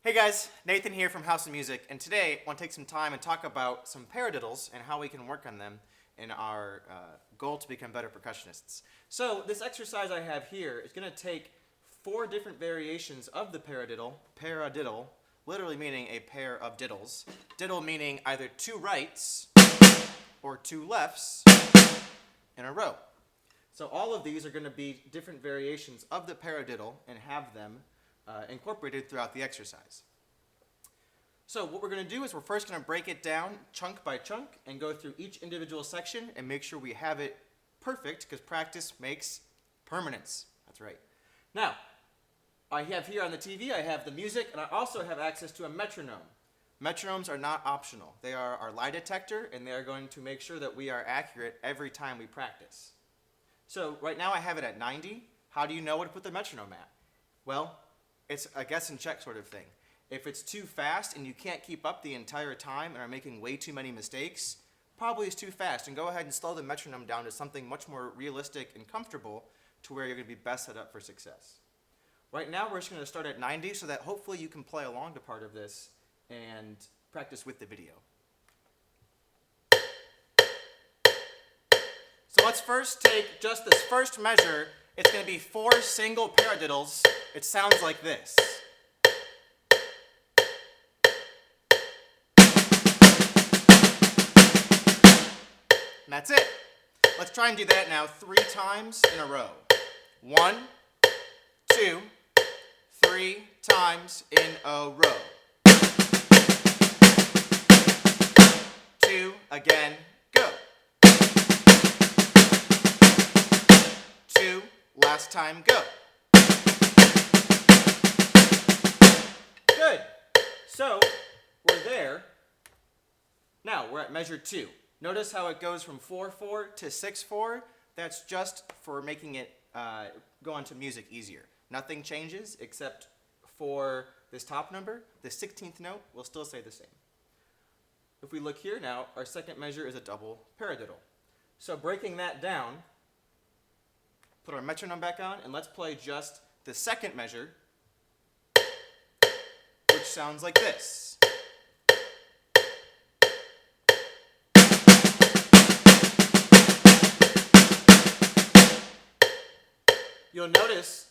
Hey guys, Nathan here from House of Music, and today I want to take some time and talk about some paradiddles and how we can work on them in our goal to become better percussionists. So this exercise I have here is going to take 4 different variations of the paradiddle, literally meaning a pair of diddles, diddle meaning either 2 rights or 2 lefts in a row. So all of these are going to be different variations of the paradiddle and have them incorporated throughout the exercise. So what we're going to do is we're first going to break it down chunk by chunk and go through each individual section and make sure we have it perfect, because practice makes permanence. That's right. Now, I have here on the TV, I have the music, and I also have access to a metronome. Metronomes are not optional. They are our lie detector, and they are going to make sure that we are accurate every time we practice. So right now I have it at 90. How do you know what to put the metronome at? Well, it's a guess and check sort of thing. If it's too fast and you can't keep up the entire time and are making way too many mistakes, probably is too fast, and go ahead and slow the metronome down to something much more realistic and comfortable to where you're going to be best set up for success. Right now we're just going to start at 90 so that hopefully you can play along to part of this and practice with the video. So let's first take just this first measure. It's going to be 4 single paradiddles. It sounds like this. And that's it. Let's try and do that now 3 times in a row. 1, 2, 3 times in a row. 2, again, go. 2, last time, go. Good. So, we're there. Now, we're at measure 2. Notice how it goes from 4/4 to 6/4. That's just for making it go on to music easier. Nothing changes except for this top number. The 16th note will still stay the same. If we look here now, our second measure is a double paradiddle. So breaking that down, put our metronome back on, and let's play just the second measure, which sounds like this. You'll notice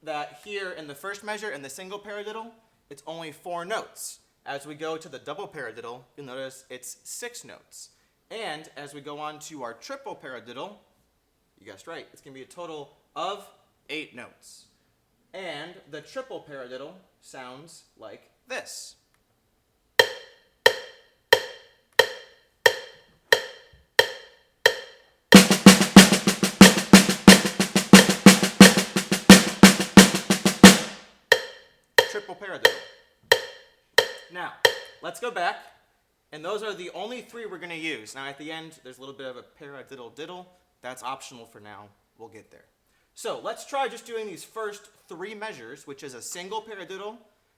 that here in the first measure in the single paradiddle, it's only 4 notes. As we go to the double paradiddle, you'll notice it's 6 notes. And as we go on to our triple paradiddle, you guessed right, it's going to be a total of 8 notes. And the triple paradiddle sounds like this. Triple paradiddle. Now, let's go back, and those are the only 3 we're going to use. Now at the end, there's a little bit of a paradiddle diddle. That's optional for now. We'll get there. So let's try just doing these first 3 measures, which is a single paradiddle,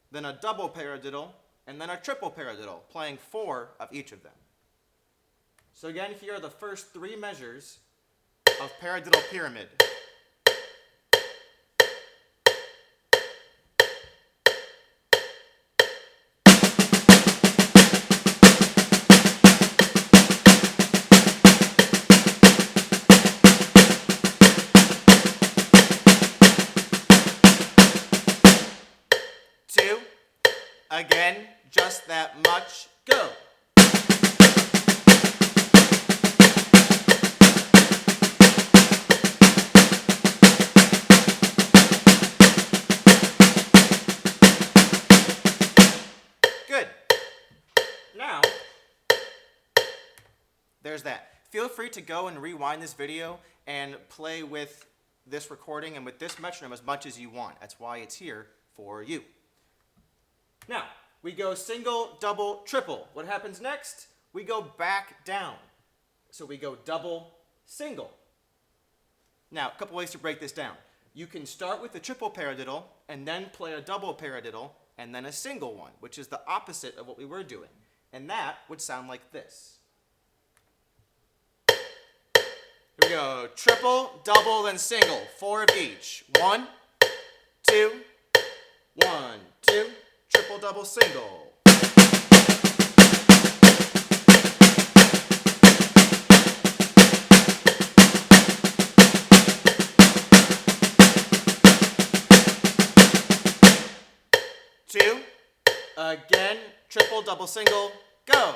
then a double paradiddle, and then a triple paradiddle, playing 4 of each of them. So again, here are the first 3 measures of paradiddle pyramid. Again, just that much, go. Good. Now, there's that. Feel free to go and rewind this video and play with this recording and with this metronome as much as you want. That's why it's here for you. Now, we go single, double, triple. What happens next? We go back down. So we go double, single. Now, a couple ways to break this down. You can start with the triple paradiddle and then play a double paradiddle and then a single one, which is the opposite of what we were doing. And that would sound like this. Here we go. Triple, double, then single. 4 of each. 1, 2, 1, 2, triple. triple, double, single. Two. Again, triple, double, single, go.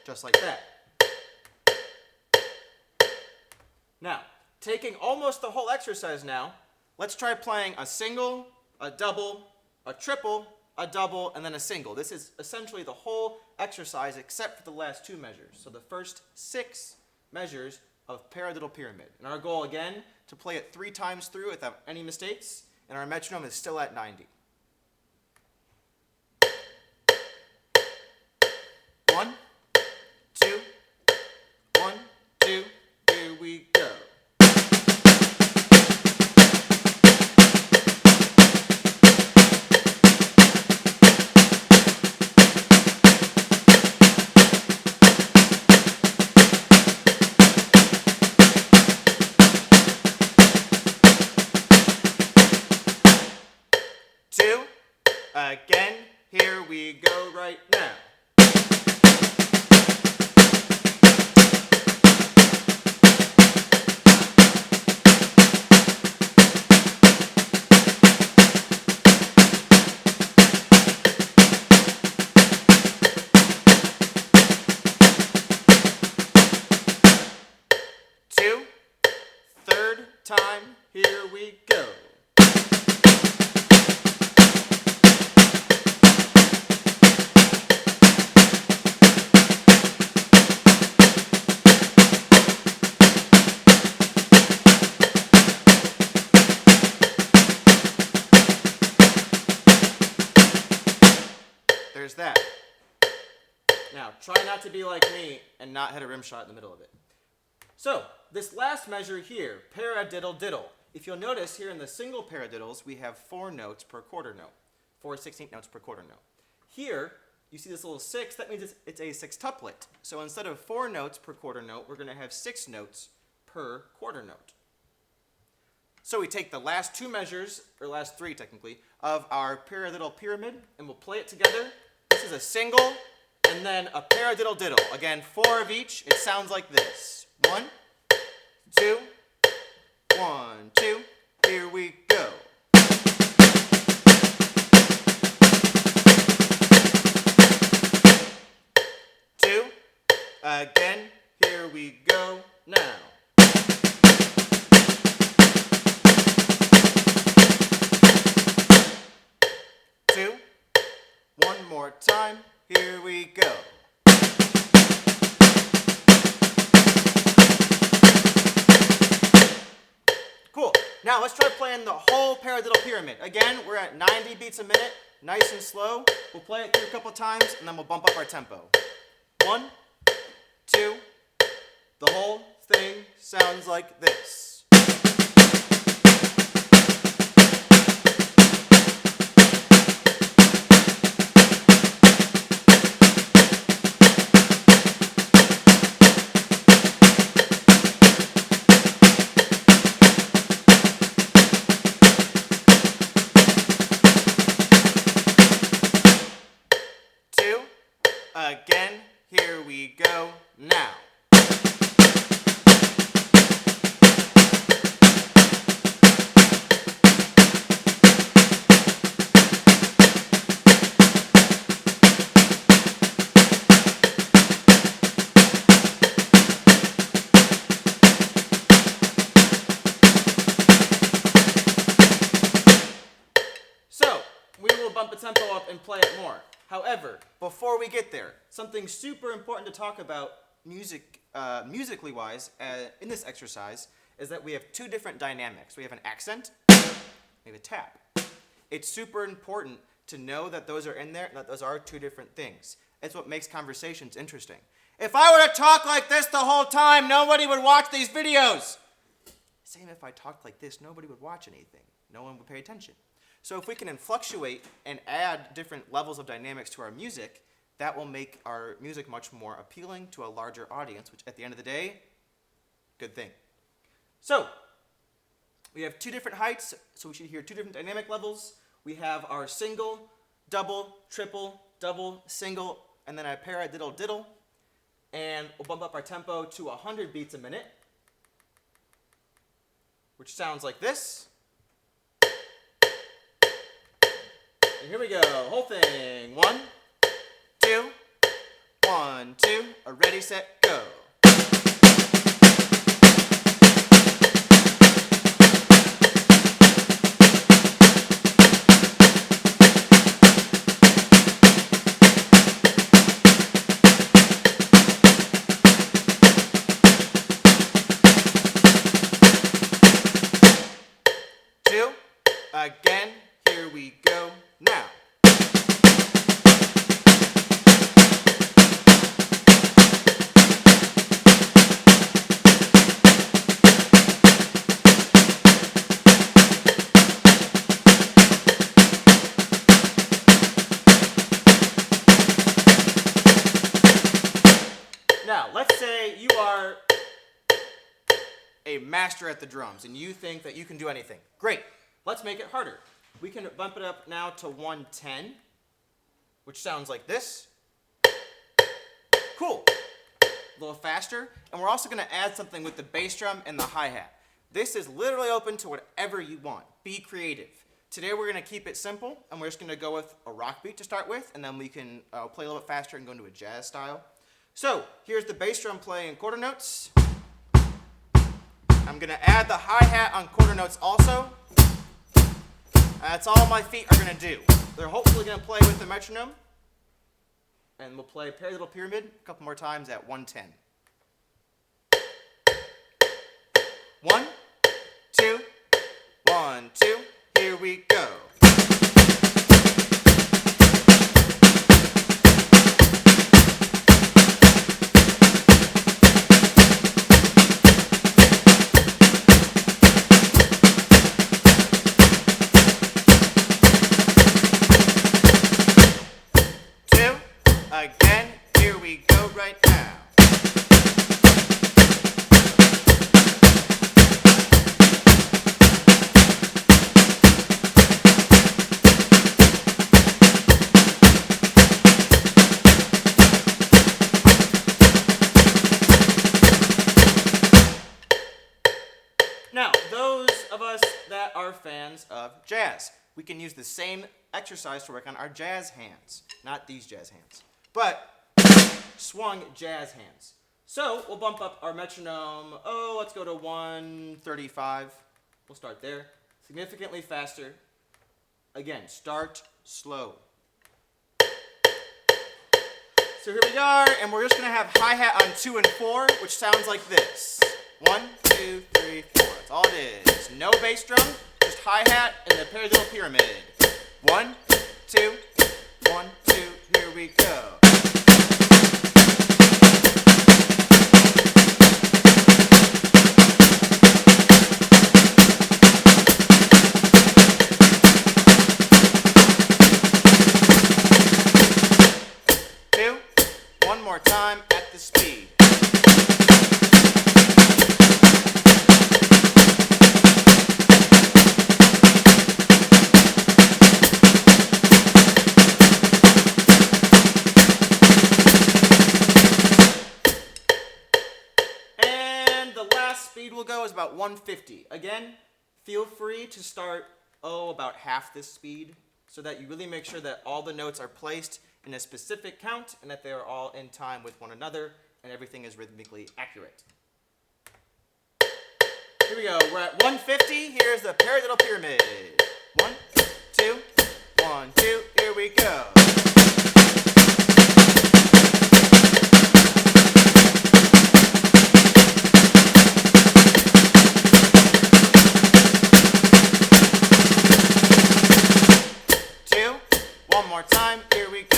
Just like that. Now, taking almost the whole exercise now, let's try playing a single, a double, a triple, a double, and then a single. This is essentially the whole exercise except for the last two measures. So the first 6 measures of paradiddle pyramid. And our goal, again, to play it 3 times through without any mistakes, and our metronome is still at 90. 1, 2, 1, 2, here we go. 2, again, here we go right now. 2, third time, here we go. 'There's that. Now, try not to be like me and not hit a rim shot in the middle of it. So, this last measure here, paradiddle diddle. If you'll notice here in the single paradiddles, we have 4 notes per quarter note. 4 16th notes per quarter note. Here, you see this little 6, that means it's a sextuplet. So instead of 4 notes per quarter note, we're going to have 6 notes per quarter note. So we take the last 2 measures, or last 3 technically, of our paradiddle pyramid, and we'll play it together. This is a single, and then a paradiddle diddle. Again, 4 of each. It sounds like this. 1, 2, 1, 2. Here we go. 2. Again. Here we go now. 2. One more time. Here we go. Cool. Now let's try playing the whole paradiddle pyramid. Again, we're at 90 beats a minute, nice and slow. We'll play it through a couple times, and then we'll bump up our tempo. 1, 2. The whole thing sounds like this. 2. Again, here we go now. 'So, we will bump the tempo up and play it more. However, before we get there, something super important to talk about musically wise in this exercise is that we have 2 different dynamics. We have an accent, we have a tap. It's super important to know that those are in there, that those are 2 different things. It's what makes conversations interesting. If I were to talk like this the whole time, nobody would watch these videos. Same if I talked like this, nobody would watch anything. No one would pay attention. So if we can fluctuate and add different levels of dynamics to our music, that will make our music much more appealing to a larger audience, which at the end of the day, good thing. So, we have two different heights, so we should hear two different dynamic levels. We have our single, double, triple, double, single, and then a paradiddle diddle. And we'll bump up our tempo to 100 beats a minute, which sounds like this. And here we go, whole thing. 1, 2, 1, 2, ready, set, go. Again, here we go now. Now, let's say you are a master at the drums and you think that you can do anything. Great. Let's make it harder. We can bump it up now to 110, which sounds like this. Cool. A little faster. And we're also going to add something with the bass drum and the hi-hat. This is literally open to whatever you want. Be creative. Today we're going to keep it simple, and we're just going to go with a rock beat to start with, and then we can play a little bit faster and go into a jazz style. So here's the bass drum playing quarter notes. I'm going to add the hi-hat on quarter notes also. That's all my feet are going to do. They're hopefully going to play with the metronome. And we'll play Paradiddle Pyramid a couple more times at 110. 1, 2, 1, 2, here we go. Again, here we go right now. Now, those of us that are fans of jazz, we can use the same exercise to work on our jazz hands, not these jazz hands, but swung jazz hands. So we'll bump up our metronome, let's go to 135. We'll start there. Significantly faster. Again, start slow. So here we are, and we're just going to have hi-hat on 2 and 4, which sounds like this. 1, 2, 3, 4. That's all it is. No bass drum, just hi-hat and the Paradiddle Pyramid. 1, 2, 1, 2, here we go. One more time at the speed. And the last speed we'll go is about 150. Again, feel free to start, about half this speed so that you really make sure that all the notes are placed in a specific count and that they are all in time with one another and everything is rhythmically accurate. Here we go. We're at 150. Here's the Paradiddle Pyramid. 1, 2, 1, 2. Here we go. One more time, here we go.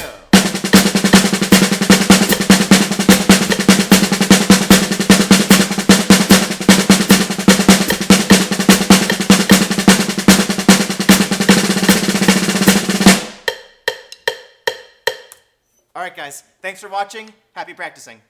right, guys. Thanks for watching. Happy practicing.